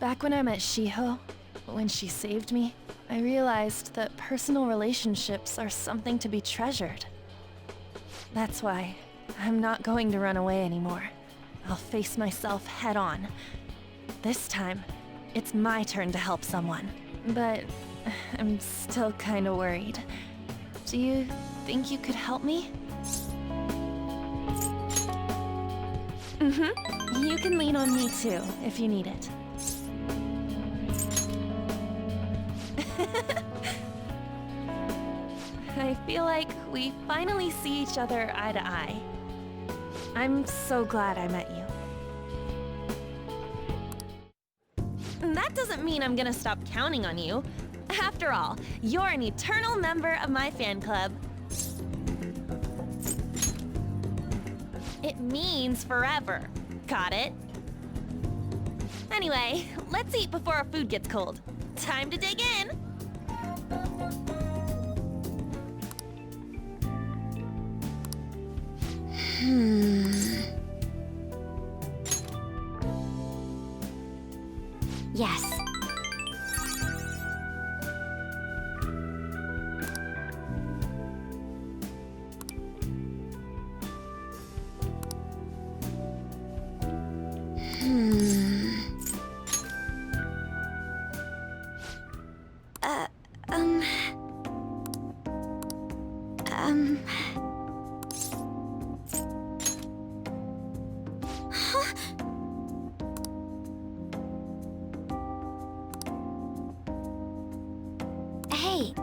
Back when I met Shiho, when she saved me, I realized that personal relationships are something to be treasured. That's why I'm not going to run away anymore. I'll face myself head on. This time, it's my turn to help someone. But I'm still kinda worried. Do you think you could help me? You can lean on me too, if you need it. I feel like we finally see each other eye to eye. I'm so glad I met you. That doesn't mean I'm gonna stop counting on you. After all, you're an eternal member of my fan club. It means forever. Got it? Anyway, let's eat before our food gets cold. Time to dig in! Yes. Hey.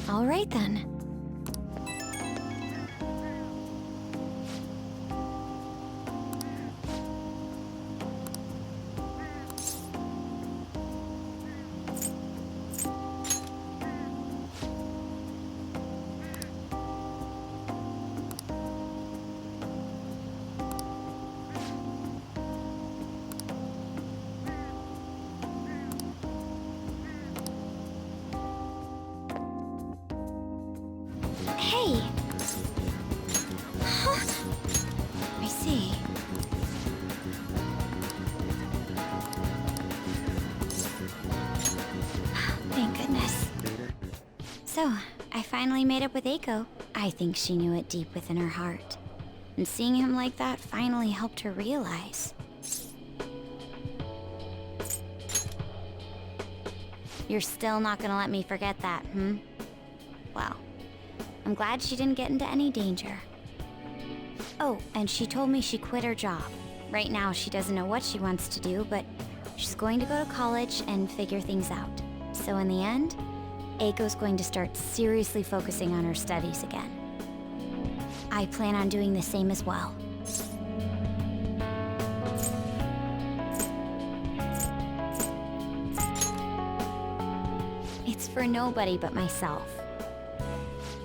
All right then. Hey! Huh? I see. Thank goodness. So, I finally made up with Eiko. I think she knew it deep within her heart. And seeing him like that finally helped her realize. You're still not gonna let me forget that, Well, I'm glad she didn't get into any danger. Oh, and she told me she quit her job. Right now, she doesn't know what she wants to do, but she's going to go to college and figure things out. So in the end, Eiko's going to start seriously focusing on her studies again. I plan on doing the same as well. It's for nobody but myself.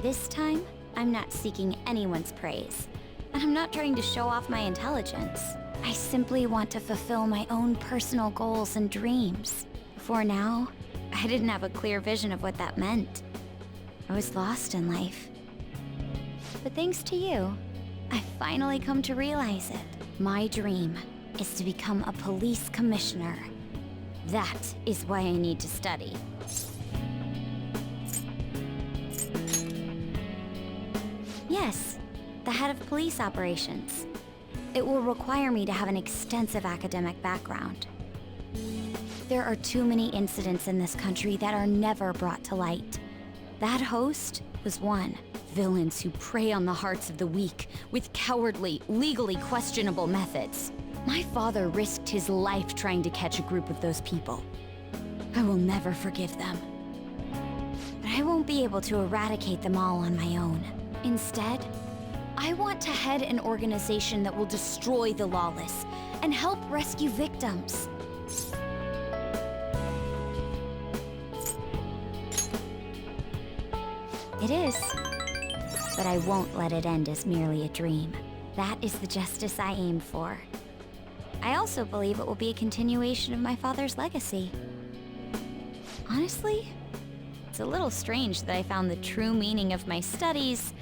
This time, I'm not seeking anyone's praise, and I'm not trying to show off my intelligence. I simply want to fulfill my own personal goals and dreams. Before now, I didn't have a clear vision of what that meant. I was lost in life. But thanks to you, I finally come to realize it. My dream is to become a police commissioner. That is why I need to study. Yes, the head of police operations. It will require me to have an extensive academic background. There are too many incidents in this country that are never brought to light. That host was one. Villains who prey on the hearts of the weak with cowardly, legally questionable methods. My father risked his life trying to catch a group of those people. I will never forgive them. But I won't be able to eradicate them all on my own. Instead, I want to head an organization that will destroy the lawless and help rescue victims. It is. But I won't let it end as merely a dream. That is the justice I aim for. I also believe it will be a continuation of my father's legacy. Honestly, it's a little strange that I found the true meaning of my studies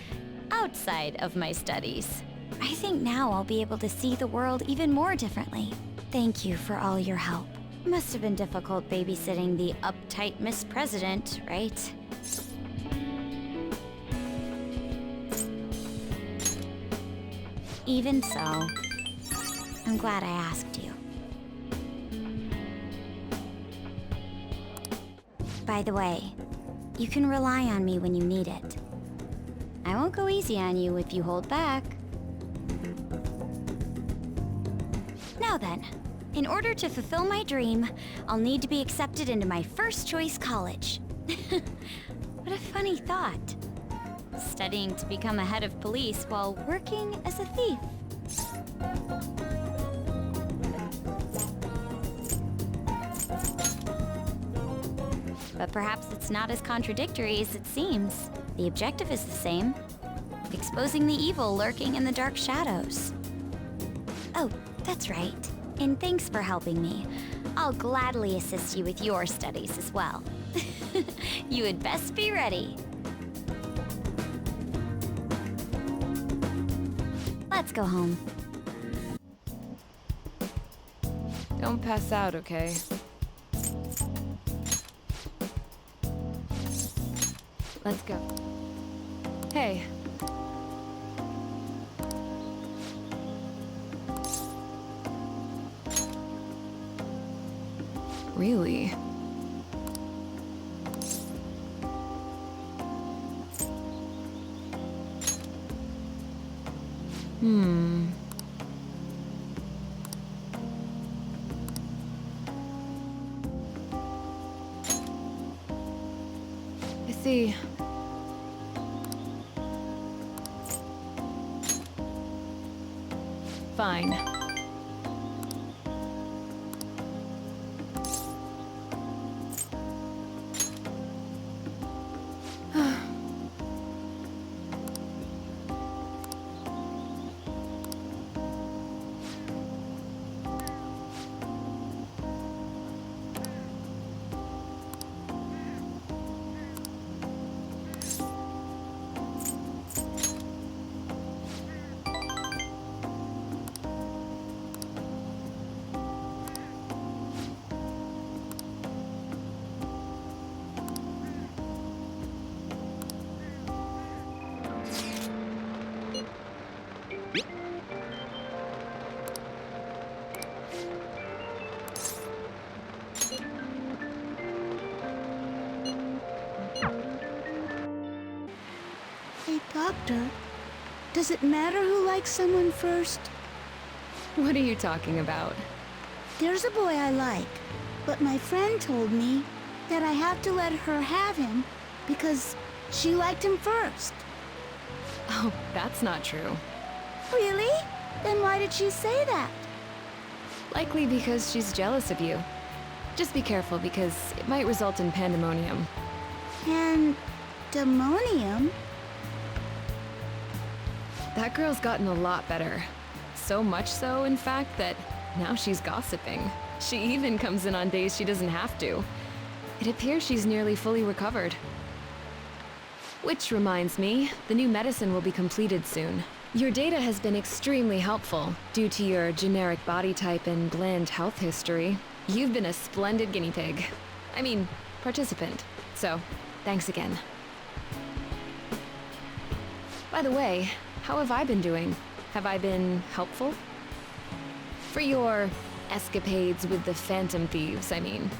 outside of my studies. I think now I'll be able to see the world even more differently. Thank you for all your help. Must have been difficult babysitting the uptight Miss President, right? Even so, I'm glad I asked you. By the way, you can rely on me when you need it. I won't go easy on you if you hold back. Now then, in order to fulfill my dream, I'll need to be accepted into my first choice college. What a funny thought. Studying to become a head of police while working as a thief. But perhaps it's not as contradictory as it seems. The objective is the same. Exposing the evil lurking in the dark shadows. Oh, that's right. And thanks for helping me. I'll gladly assist you with your studies as well. You had best be ready. Let's go home. Don't pass out, okay? Let's go. Hey. Really? I see. Fine. Hey, Doctor, does it matter who likes someone first? What are you talking about? There's a boy I like, but my friend told me that I have to let her have him because she liked him first. Oh, that's not true. Really? Then why did she say that? Likely because she's jealous of you. Just be careful because it might result in pandemonium. Pandemonium? That girl's gotten a lot better. So much so, in fact, that now she's gossiping. She even comes in on days she doesn't have to. It appears she's nearly fully recovered. Which reminds me, the new medicine will be completed soon. Your data has been extremely helpful due to your generic body type and bland health history. You've been a splendid guinea pig. I mean, participant. So, thanks again. By the way, how have I been doing? Have I been helpful? For your escapades with the Phantom Thieves, I mean.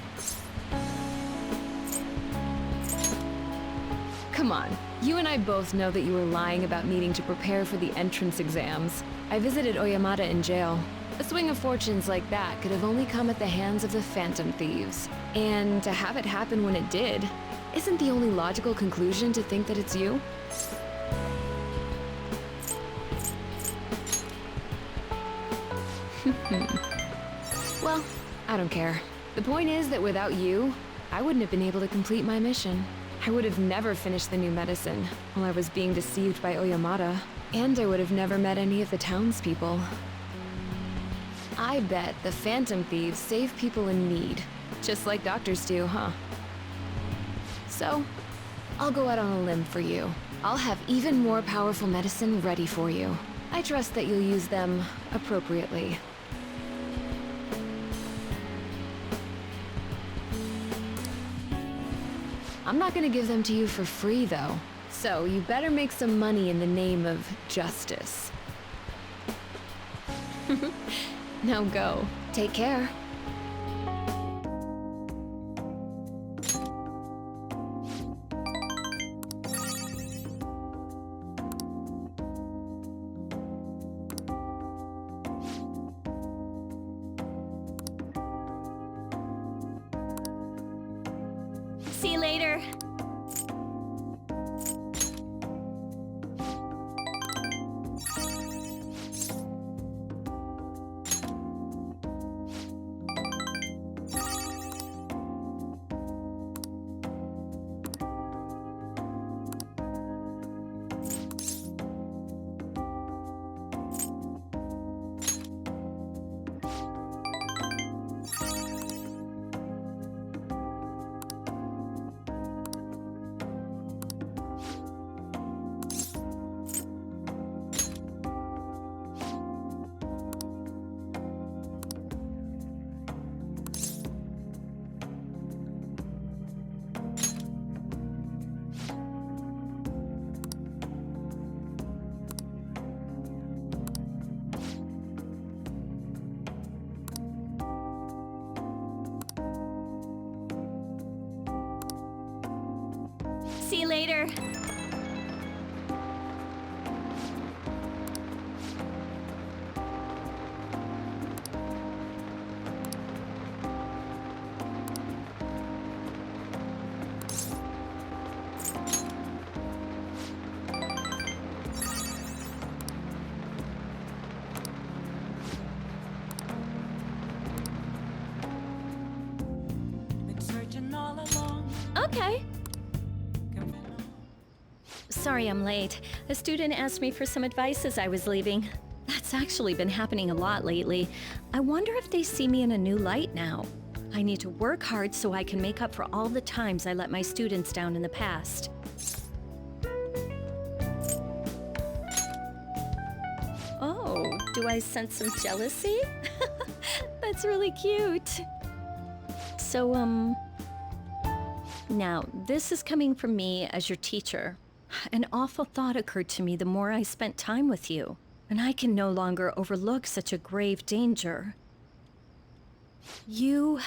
Come on, you and I both know that you were lying about needing to prepare for the entrance exams. I visited Oyamada in jail. A swing of fortunes like that could have only come at the hands of the Phantom Thieves. And to have it happen when it did, isn't the only logical conclusion to think that it's you? Well, I don't care. The point is that without you, I wouldn't have been able to complete my mission. I would have never finished the new medicine while I was being deceived by Oyamata, and I would have never met any of the townspeople. I bet the Phantom Thieves save people in need, just like doctors do, huh? So, I'll go out on a limb for you. I'll have even more powerful medicine ready for you. I trust that you'll use them appropriately. I'm not gonna give them to you for free, though. So you better make some money in the name of justice. Now go. Take care. See you later. See you later. Okay. Sorry I'm late. A student asked me for some advice as I was leaving. That's actually been happening a lot lately. I wonder if they see me in a new light now. I need to work hard so I can make up for all the times I let my students down in the past. Oh, do I sense some jealousy? That's really cute. So, now, this is coming from me as your teacher. An awful thought occurred to me the more I spent time with you, and I can no longer overlook such a grave danger. You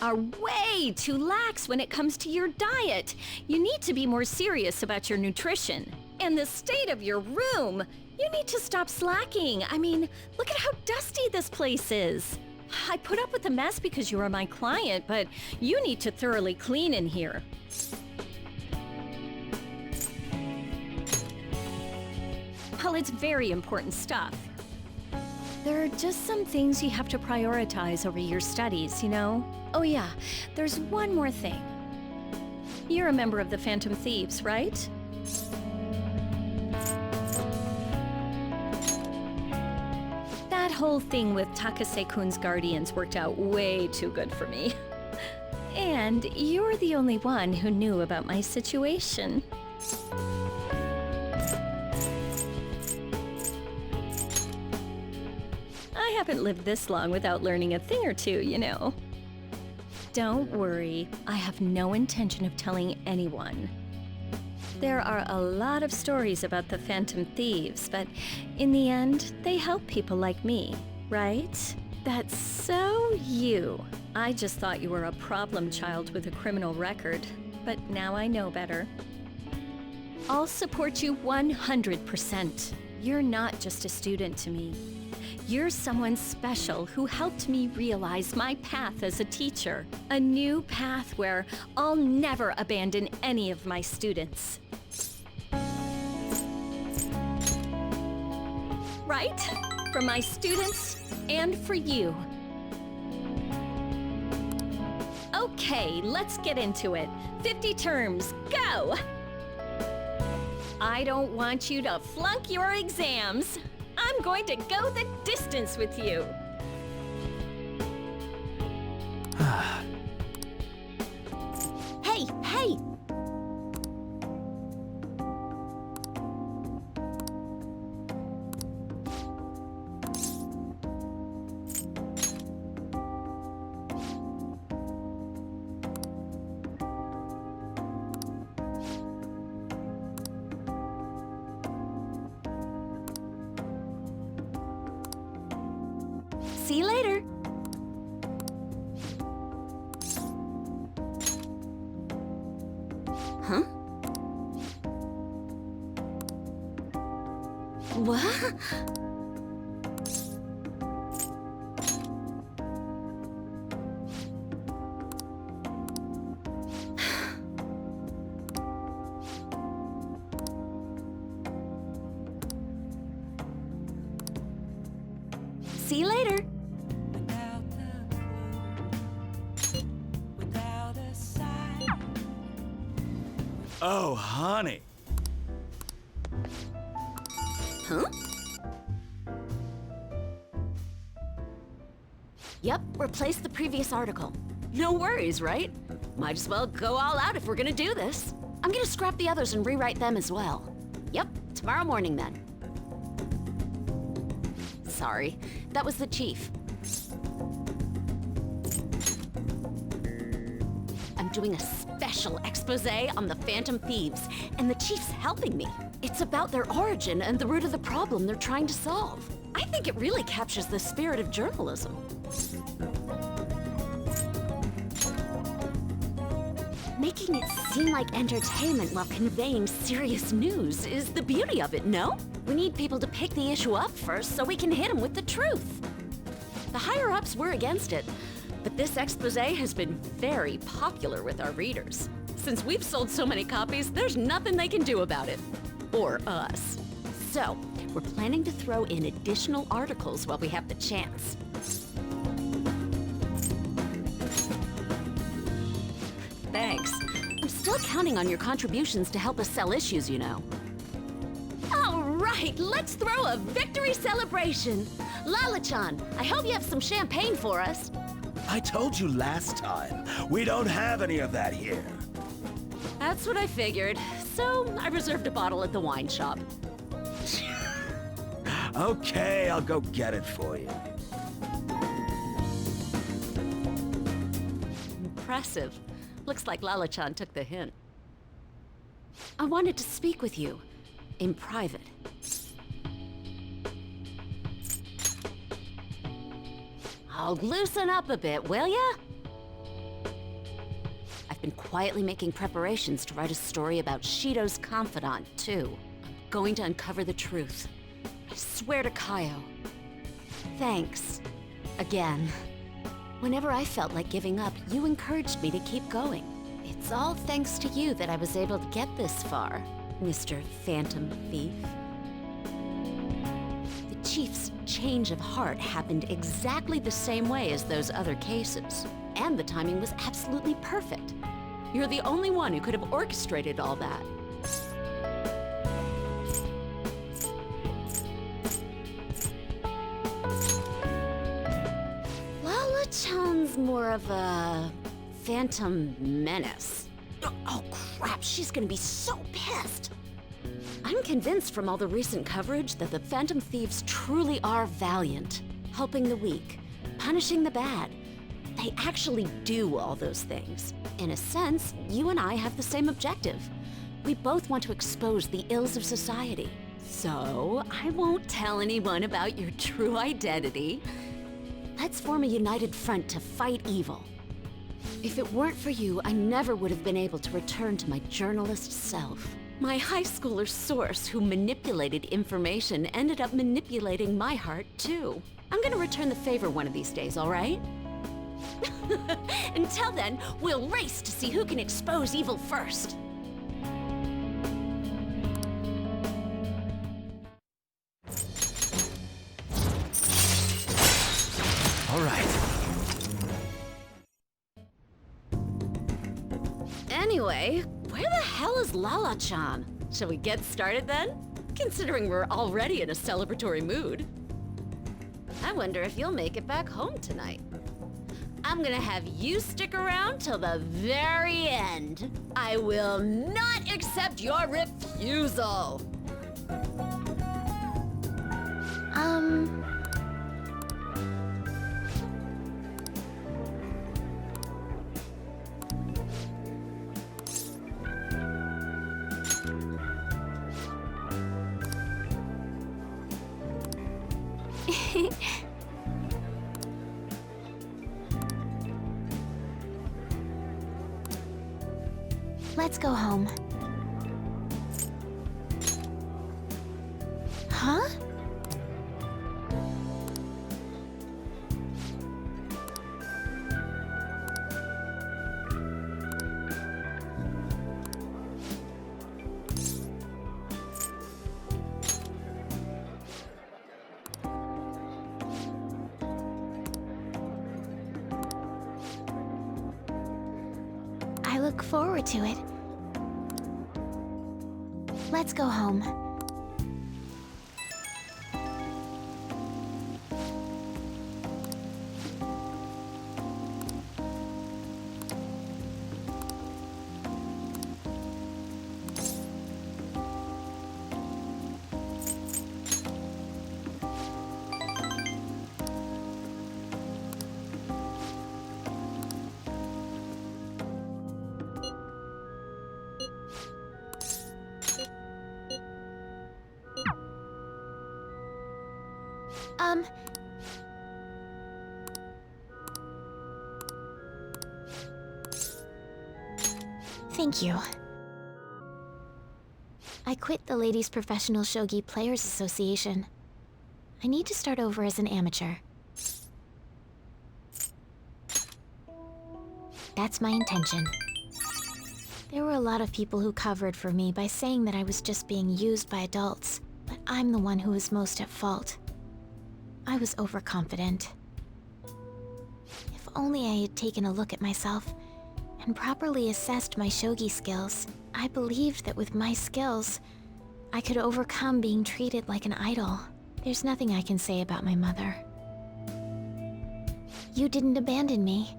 are way too lax when it comes to your diet. You need to be more serious about your nutrition. And the state of your room. You need to stop slacking. I mean, look at how dusty this place is. I put up with the mess because you are my client, but you need to thoroughly clean in here. Well, it's very important stuff. There are just some things you have to prioritize over your studies, you know? Oh yeah, there's one more thing. You're a member of the Phantom Thieves, right? That whole thing with Takase-kun's guardians worked out way too good for me. And you're the only one who knew about my situation. I haven't lived this long without learning a thing or two, you know. Don't worry, I have no intention of telling anyone. There are a lot of stories about the Phantom Thieves, but in the end, they help people like me, right? That's so you. I just thought you were a problem child with a criminal record, but now I know better. I'll support you 100%. You're not just a student to me. You're someone special who helped me realize my path as a teacher. A new path where I'll never abandon any of my students. Right? For my students and for you. Okay. Okay, let's get into it. 50 terms, go! I don't want you to flunk your exams. I'm going to go the distance with you. Hey, hey! See you later. Huh? What? See you later. Oh, honey. Huh? Yep, replace the previous article. No worries, right? Might as well go all out if we're gonna do this. I'm gonna scrap the others and rewrite them as well. Yep, tomorrow morning then. Sorry, that was the chief. I'm doing a special expose on the Phantom Thieves, and the chief's helping me. It's about their origin and the root of the problem they're trying to solve. I think it really captures the spirit of journalism. Making it seem like entertainment while conveying serious news is the beauty of it, no? We need people to pick the issue up first so we can hit them with the truth. The higher-ups were against it, but this expose has been very popular with our readers. Since we've sold so many copies, there's nothing they can do about it. Or us. So, we're planning to throw in additional articles while we have the chance. Thanks. I'm still counting on your contributions to help us sell issues, you know. All right, let's throw a victory celebration. Lala-chan, I hope you have some champagne for us. I told you last time, we don't have any of that here. That's what I figured. So, I reserved a bottle at the wine shop. Okay, I'll go get it for you. Impressive. Looks like Lala-chan took the hint. I wanted to speak with you. In private. Oh, loosen up a bit, will ya? I've been quietly making preparations to write a story about Shido's confidant, too. I'm going to uncover the truth. I swear to Kaio. Thanks. Again. Whenever I felt like giving up, you encouraged me to keep going. It's all thanks to you that I was able to get this far, Mr. Phantom Thief. The Chief's change of heart happened exactly the same way as those other cases. And the timing was absolutely perfect. You're the only one who could have orchestrated all that. Lala-chan's more of a phantom menace. Oh crap, she's gonna be so pissed. I'm convinced from all the recent coverage that the Phantom Thieves truly are valiant, helping the weak, punishing the bad. They actually do all those things. In a sense, you and I have the same objective. We both want to expose the ills of society. So, I won't tell anyone about your true identity. Let's form a united front to fight evil. If it weren't for you, I never would have been able to return to my journalist self. My high schooler source who manipulated information ended up manipulating my heart, too. I'm gonna return the favor one of these days, all right? Until then, we'll race to see who can expose evil first. All right. Anyway, where the hell is Lala-chan? Shall we get started then? Considering we're already in a celebratory mood. I wonder if you'll make it back home tonight. I'm gonna have you stick around till the very end. I will not accept your refusal. Let's go home. Huh? I look forward to it. Let's go home. Thank you. I quit the Ladies Professional Shogi Players Association. I need to start over as an amateur. That's my intention. There were a lot of people who covered for me by saying that I was just being used by adults, but I'm the one who was most at fault. I was overconfident. If only I had taken a look at myself and properly assessed my shogi skills, I believed that with my skills, I could overcome being treated like an idol. There's nothing I can say about my mother. You didn't abandon me,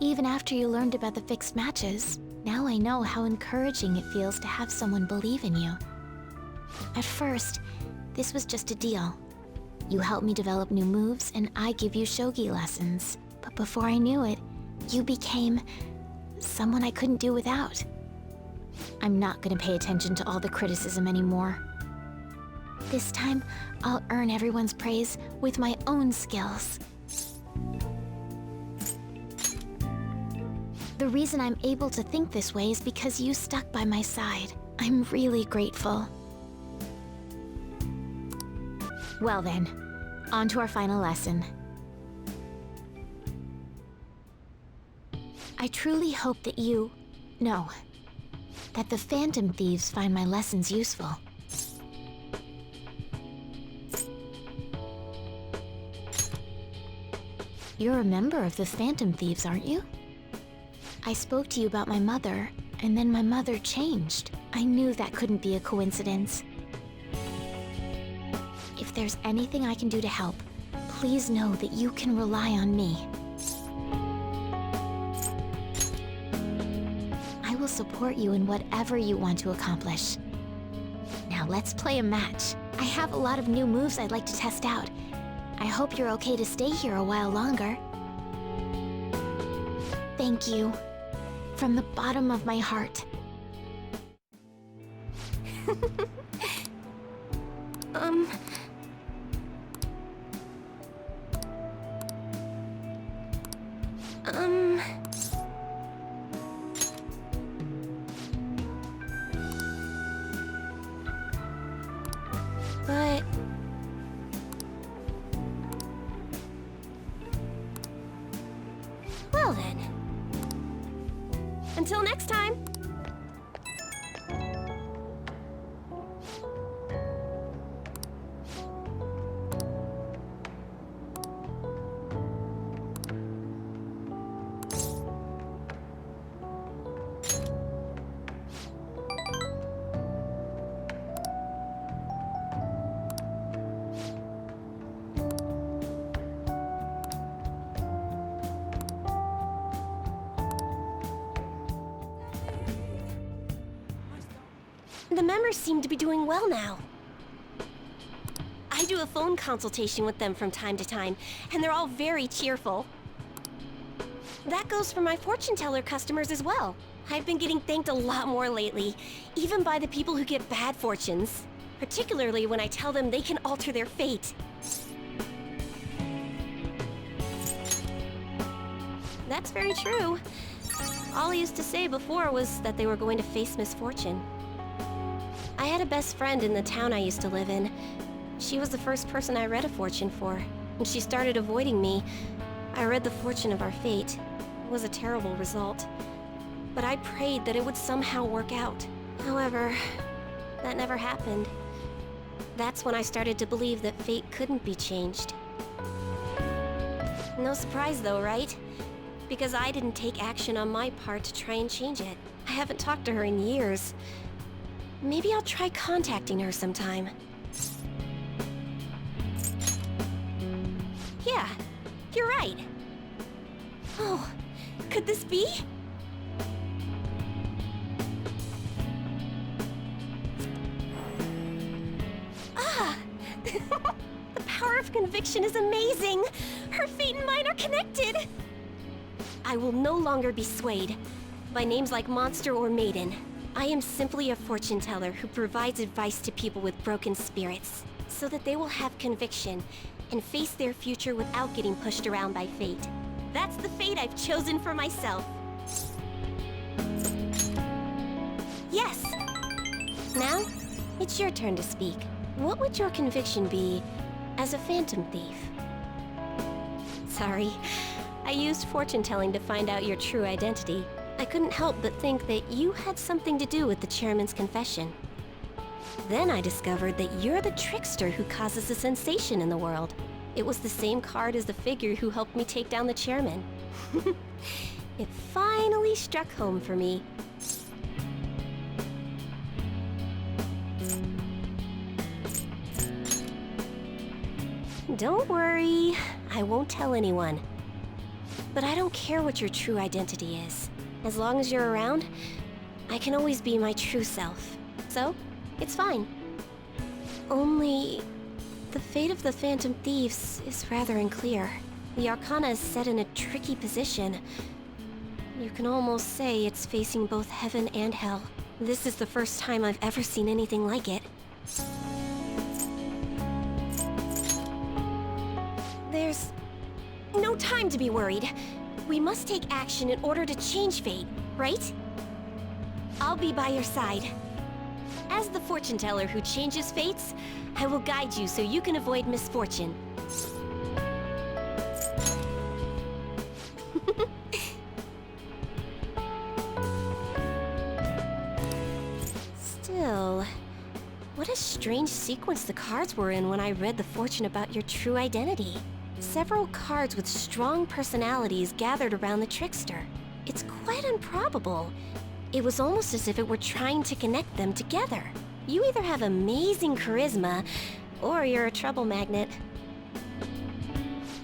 even after you learned about the fixed matches. Now I know how encouraging it feels to have someone believe in you. At first, this was just a deal. You help me develop new moves, and I give you shogi lessons. But before I knew it, you became someone I couldn't do without. I'm not gonna pay attention to all the criticism anymore. This time, I'll earn everyone's praise with my own skills. The reason I'm able to think this way is because you stuck by my side. I'm really grateful. Well then, on to our final lesson. I truly hope that that the Phantom Thieves find my lessons useful. You're a member of the Phantom Thieves, aren't you? I spoke to you about my mother, and then my mother changed. I knew that couldn't be a coincidence. If there's anything I can do to help, please know that you can rely on me. I will support you in whatever you want to accomplish. Now let's play a match. I have a lot of new moves I'd like to test out. I hope you're okay to stay here a while longer. Thank you. From the bottom of my heart. But... Well then. Until next time! The members seem to be doing well now. I do a phone consultation with them from time to time, and they're all very cheerful. That goes for my fortune teller customers as well. I've been getting thanked a lot more lately, even by the people who get bad fortunes. Particularly when I tell them they can alter their fate. That's very true. All I used to say before was that they were going to face misfortune. I had a best friend in the town I used to live in. She was the first person I read a fortune for. When she started avoiding me, I read the fortune of our fate. It was a terrible result. But I prayed that it would somehow work out. However, that never happened. That's when I started to believe that fate couldn't be changed. No surprise though, right? Because I didn't take action on my part to try and change it. I haven't talked to her in years. Maybe I'll try contacting her sometime. Yeah, you're right. Oh, could this be? Ah! The power of conviction is amazing! Her fate and mine are connected! I will no longer be swayed by names like monster or maiden. I am simply a fortune teller who provides advice to people with broken spirits, so that they will have conviction and face their future without getting pushed around by fate. That's the fate I've chosen for myself. Yes! Now, it's your turn to speak. What would your conviction be as a phantom thief? Sorry, I used fortune telling to find out your true identity. I couldn't help but think that you had something to do with the chairman's confession. Then I discovered that you're the trickster who causes a sensation in the world. It was the same card as the figure who helped me take down the chairman. It finally struck home for me. Don't worry, I won't tell anyone. But I don't care what your true identity is. As long as you're around, I can always be my true self. So, it's fine. Only, the fate of the Phantom Thieves is rather unclear. The Arcana is set in a tricky position. You can almost say it's facing both heaven and hell. This is the first time I've ever seen anything like it. There's no time to be worried. We must take action in order to change fate, right? I'll be by your side. As the fortune teller who changes fates, I will guide you so you can avoid misfortune. Still, what a strange sequence the cards were in when I read the fortune about your true identity. Several cards with strong personalities gathered around the trickster. It's quite improbable. It was almost as if it were trying to connect them together. You either have amazing charisma, or you're a trouble magnet.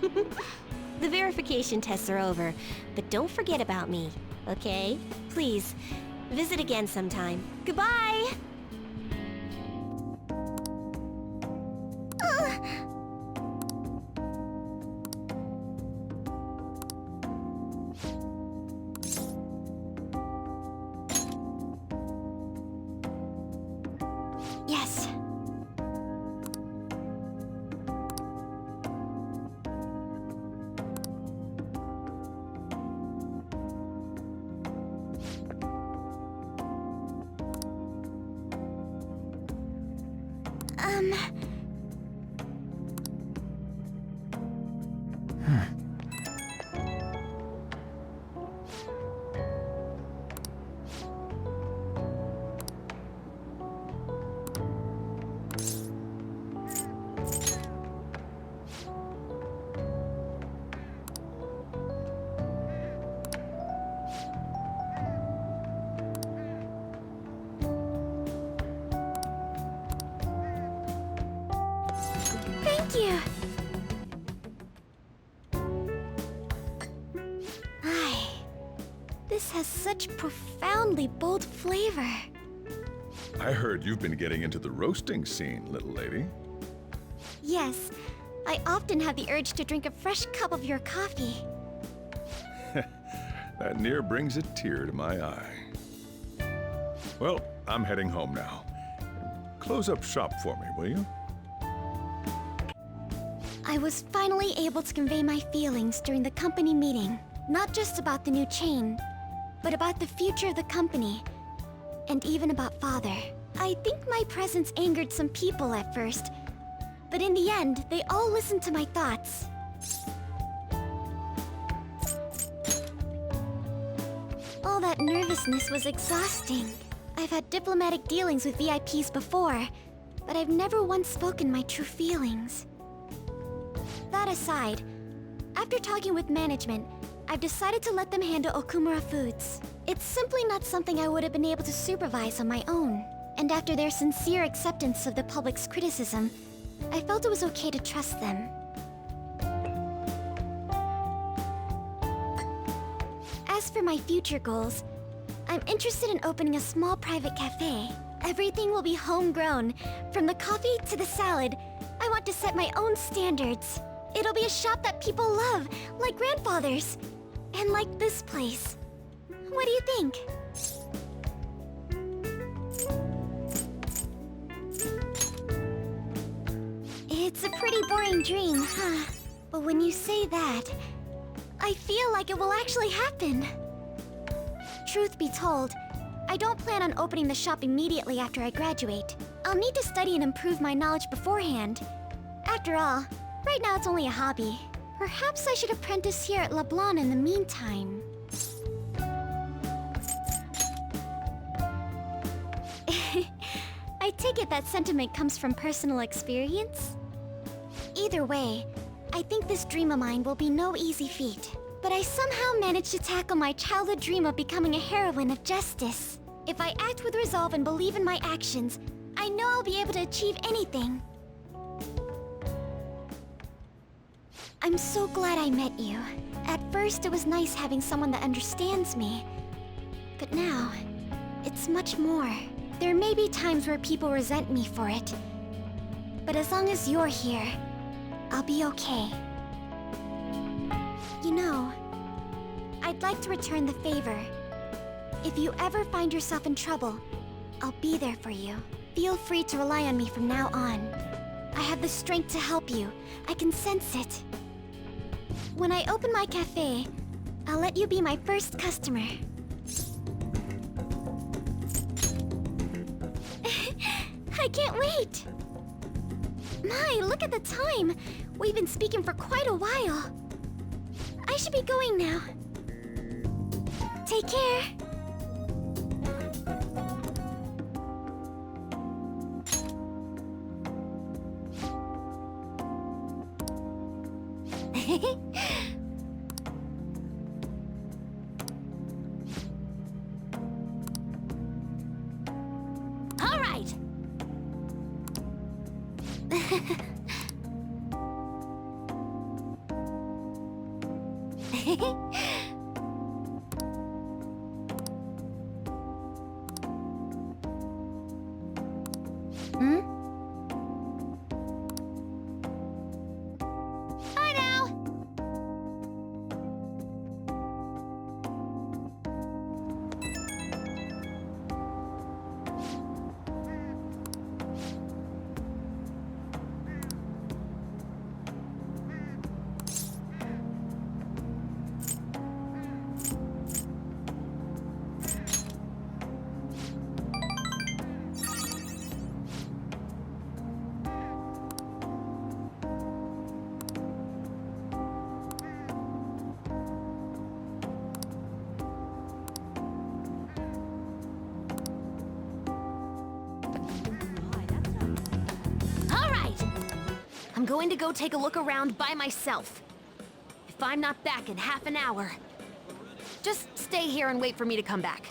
The verification tests are over, but don't forget about me, okay? Please, visit again sometime. Goodbye! Yes. Thank you. This has such profoundly bold flavor. I heard you've been getting into the roasting scene, little lady. Yes, I often have the urge to drink a fresh cup of your coffee. That near brings a tear to my eye. Well, I'm heading home now. Close up shop for me, will you? I was finally able to convey my feelings during the company meeting. Not just about the new chain, but about the future of the company. And even about Father. I think my presence angered some people at first, but in the end, they all listened to my thoughts. All that nervousness was exhausting. I've had diplomatic dealings with VIPs before, but I've never once spoken my true feelings. That aside, after talking with management, I've decided to let them handle Okumura Foods. It's simply not something I would have been able to supervise on my own. And after their sincere acceptance of the public's criticism, I felt it was okay to trust them. As for my future goals, I'm interested in opening a small private cafe. Everything will be homegrown, from the coffee to the salad. I want to set my own standards. It'll be a shop that people love, like grandfather's. And like this place. What do you think? It's a pretty boring dream, huh? But when you say that, I feel like it will actually happen. Truth be told, I don't plan on opening the shop immediately after I graduate. I'll need to study and improve my knowledge beforehand. After all, right now it's only a hobby. Perhaps I should apprentice here at LeBlanc in the meantime. I take it that sentiment comes from personal experience? Either way, I think this dream of mine will be no easy feat. But I somehow managed to tackle my childhood dream of becoming a heroine of justice. If I act with resolve and believe in my actions, I know I'll be able to achieve anything. I'm so glad I met you. At first, it was nice having someone that understands me. But now, it's much more. There may be times where people resent me for it. But as long as you're here, I'll be okay. You know, I'd like to return the favor. If you ever find yourself in trouble, I'll be there for you. Feel free to rely on me from now on. I have the strength to help you. I can sense it. When I open my cafe, I'll let you be my first customer. I can't wait! My, look at the time! We've been speaking for quite a while. I should be going now. Take care. All right. Hmm? Bye now. I'm going to go take a look around by myself. If I'm not back in half an hour, just stay here and wait for me to come back.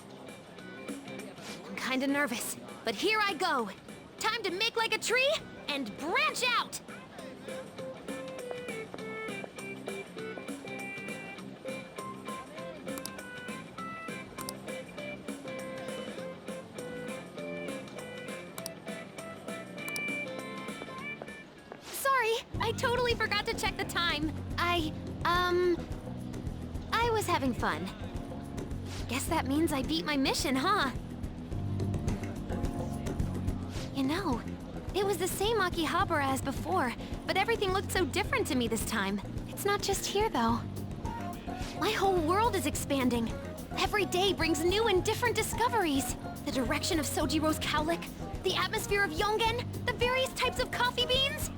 I'm kinda nervous, but here I go. Time to make like a tree and branch out! I totally forgot to check the time. I was having fun. Guess that means I beat my mission, huh? You know, it was the same Akihabara as before, but everything looked so different to me this time. It's not just here, though. My whole world is expanding. Every day brings new and different discoveries. The direction of Sojiro's cowlick, the atmosphere of Yongen, the various types of coffee beans.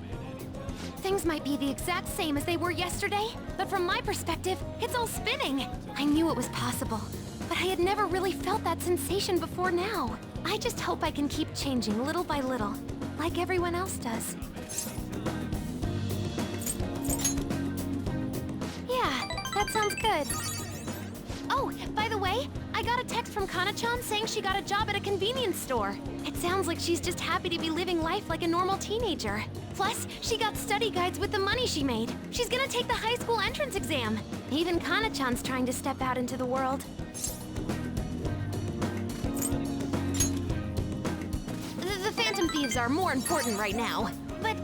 Things might be the exact same as they were yesterday, but from my perspective, it's all spinning. I knew it was possible, but I had never really felt that sensation before now. I just hope I can keep changing little by little, like everyone else does. Yeah, that sounds good. Oh, by the way, I got a text from Kana-chan saying she got a job at a convenience store. It sounds like she's just happy to be living life like a normal teenager. Plus, she got study guides with the money she made. She's gonna take the high school entrance exam. Even Kana-chan's trying to step out into the world. The Phantom Thieves are more important right now, but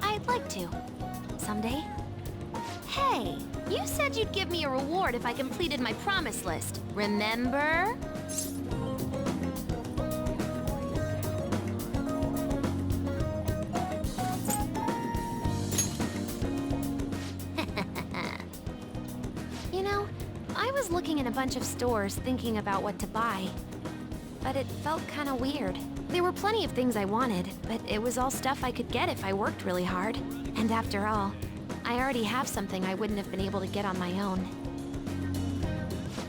I'd like to. Someday. Hey, you said you'd give me a reward if I completed my promise list. Remember? You know, I was looking in a bunch of stores thinking about what to buy, but it felt kind of weird. There were plenty of things I wanted, but it was all stuff I could get if I worked really hard. And after all, I already have something I wouldn't have been able to get on my own.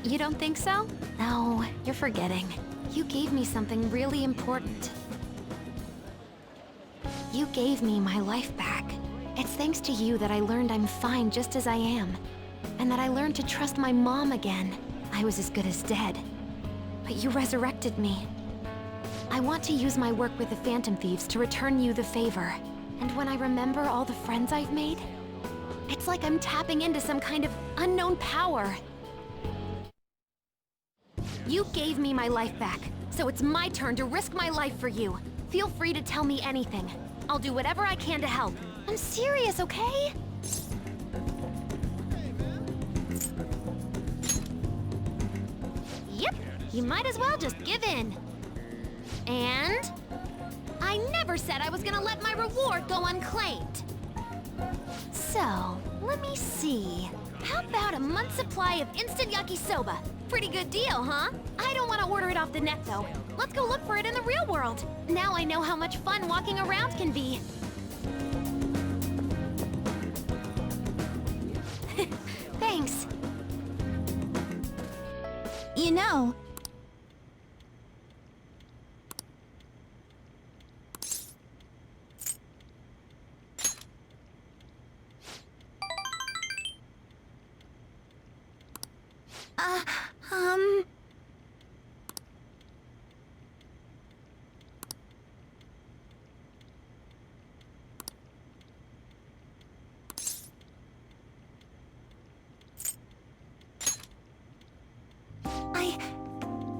You don't think so? No, you're forgetting. You gave me something really important. You gave me my life back. It's thanks to you that I learned I'm fine just as I am. And that I learned to trust my mom again. I was as good as dead. But you resurrected me. I want to use my work with the Phantom Thieves to return you the favor. And when I remember all the friends I've made, it's like I'm tapping into some kind of unknown power. You gave me my life back, so it's my turn to risk my life for you. Feel free to tell me anything. I'll do whatever I can to help. I'm serious, okay? Yep, you might as well just give in. And I never said I was gonna let my reward go unclaimed. So, let me see. How about a month's supply of instant yakisoba? Pretty good deal, huh? I don't want to order it off the net, though. Let's go look for it in the real world. Now I know how much fun walking around can be. Thanks. You know,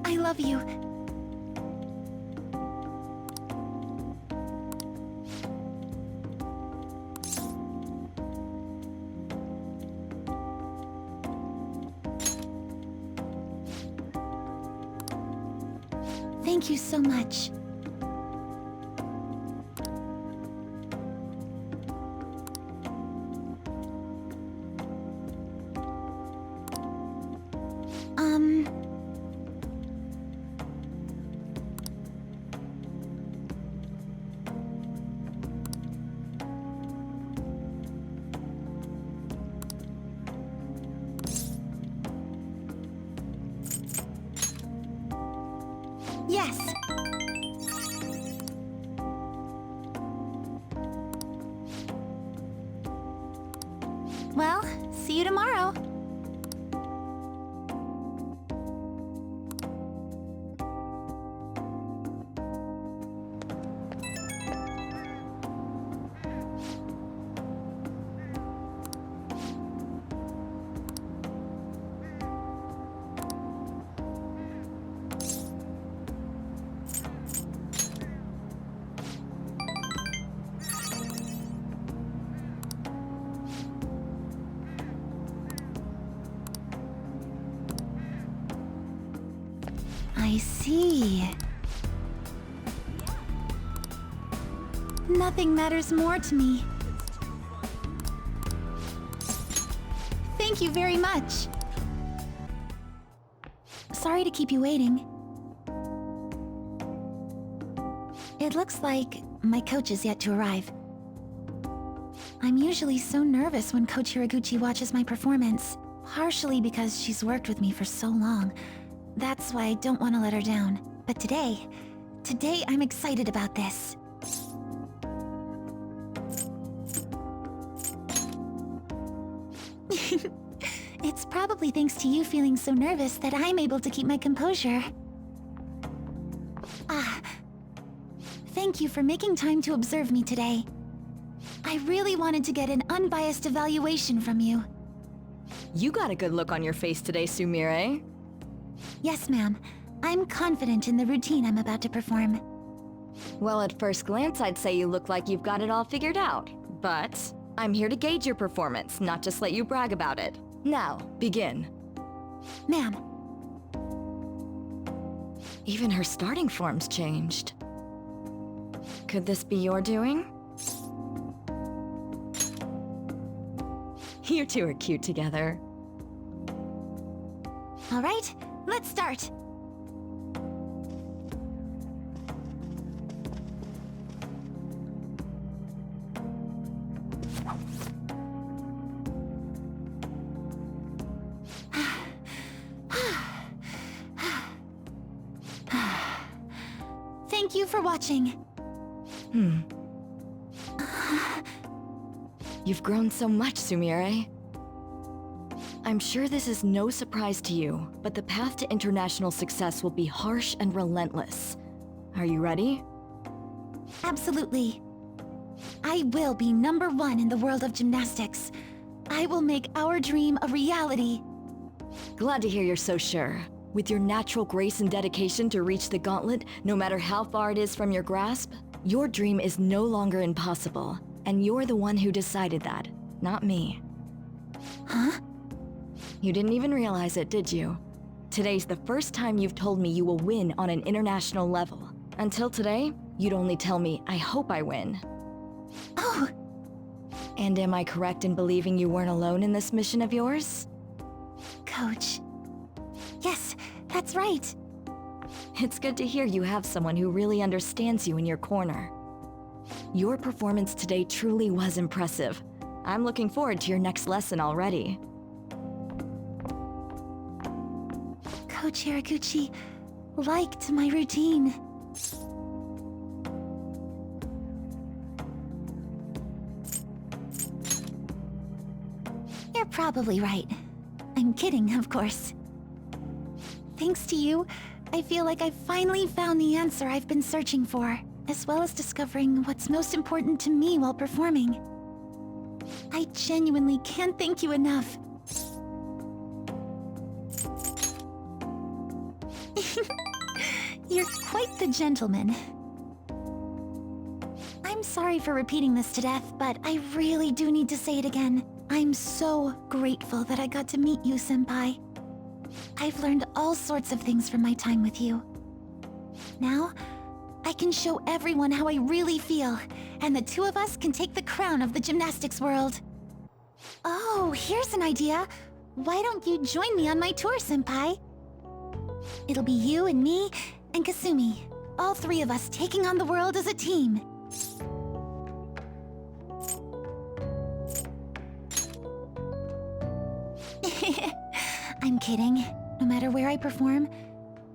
I love you. Thank you so much. Yes. Well, see you tomorrow. I see. Nothing matters more to me. Thank you very much. Sorry to keep you waiting. It looks like my coach is yet to arrive. I'm usually so nervous when Coach Hiraguchi watches my performance, partially because she's worked with me for so long. That's why I don't want to let her down. But today I'm excited about this. It's probably thanks to you feeling so nervous that I'm able to keep my composure. Thank you for making time to observe me today. I really wanted to get an unbiased evaluation from you. You got a good look on your face today, Sumire. Yes, ma'am. I'm confident in the routine I'm about to perform. Well, at first glance, I'd say you look like you've got it all figured out. But I'm here to gauge your performance, not just let you brag about it. Now, begin. Ma'am. Even her starting form's changed. Could this be your doing? You two are cute together. All right, let's start. Thank you for watching. You've grown so much, Sumire. I'm sure this is no surprise to you, but the path to international success will be harsh and relentless. Are you ready? Absolutely. I will be #1 in the world of gymnastics. I will make our dream a reality. Glad to hear you're so sure. With your natural grace and dedication to reach the gauntlet, no matter how far it is from your grasp, your dream is no longer impossible. And you're the one who decided that, not me. Huh? You didn't even realize it, did you? Today's the first time you've told me you will win on an international level. Until today, you'd only tell me, I hope I win. Oh! And am I correct in believing you weren't alone in this mission of yours? Coach. Yes, that's right. It's good to hear you have someone who really understands you in your corner. Your performance today truly was impressive. I'm looking forward to your next lesson already. Coach Hiraguchi liked my routine. You're probably right. I'm kidding, of course. Thanks to you, I feel like I've finally found the answer I've been searching for, as well as discovering what's most important to me while performing. I genuinely can't thank you enough. You're quite the gentleman. I'm sorry for repeating this to death, but I really do need to say it again. I'm so grateful that I got to meet you, Senpai. I've learned all sorts of things from my time with you. Now, I can show everyone how I really feel, and the two of us can take the crown of the gymnastics world. Oh, here's an idea. Why don't you join me on my tour, Senpai? It'll be you and me and Kasumi. All three of us taking on the world as a team. I'm kidding. No matter where I perform,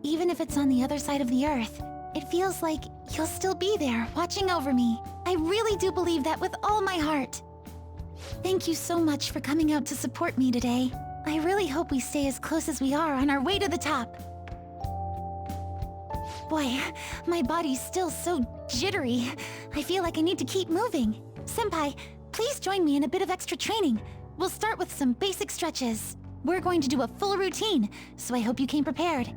even if it's on the other side of the earth, it feels like you'll still be there, watching over me. I really do believe that with all my heart. Thank you so much for coming out to support me today. I really hope we stay as close as we are on our way to the top. Boy, my body's still so jittery. I feel like I need to keep moving. Senpai, please join me in a bit of extra training. We'll start with some basic stretches. We're going to do a full routine, so I hope you came prepared.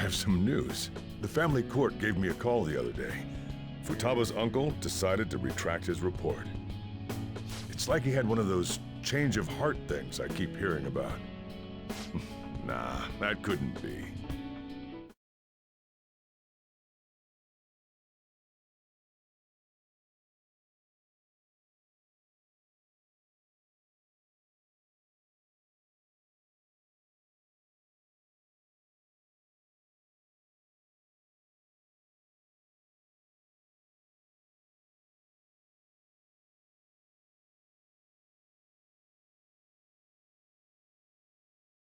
have some news. The family court gave me a call the other day. Futaba's uncle decided to retract his report. It's like he had one of those change of heart things I keep hearing about. Nah, that couldn't be.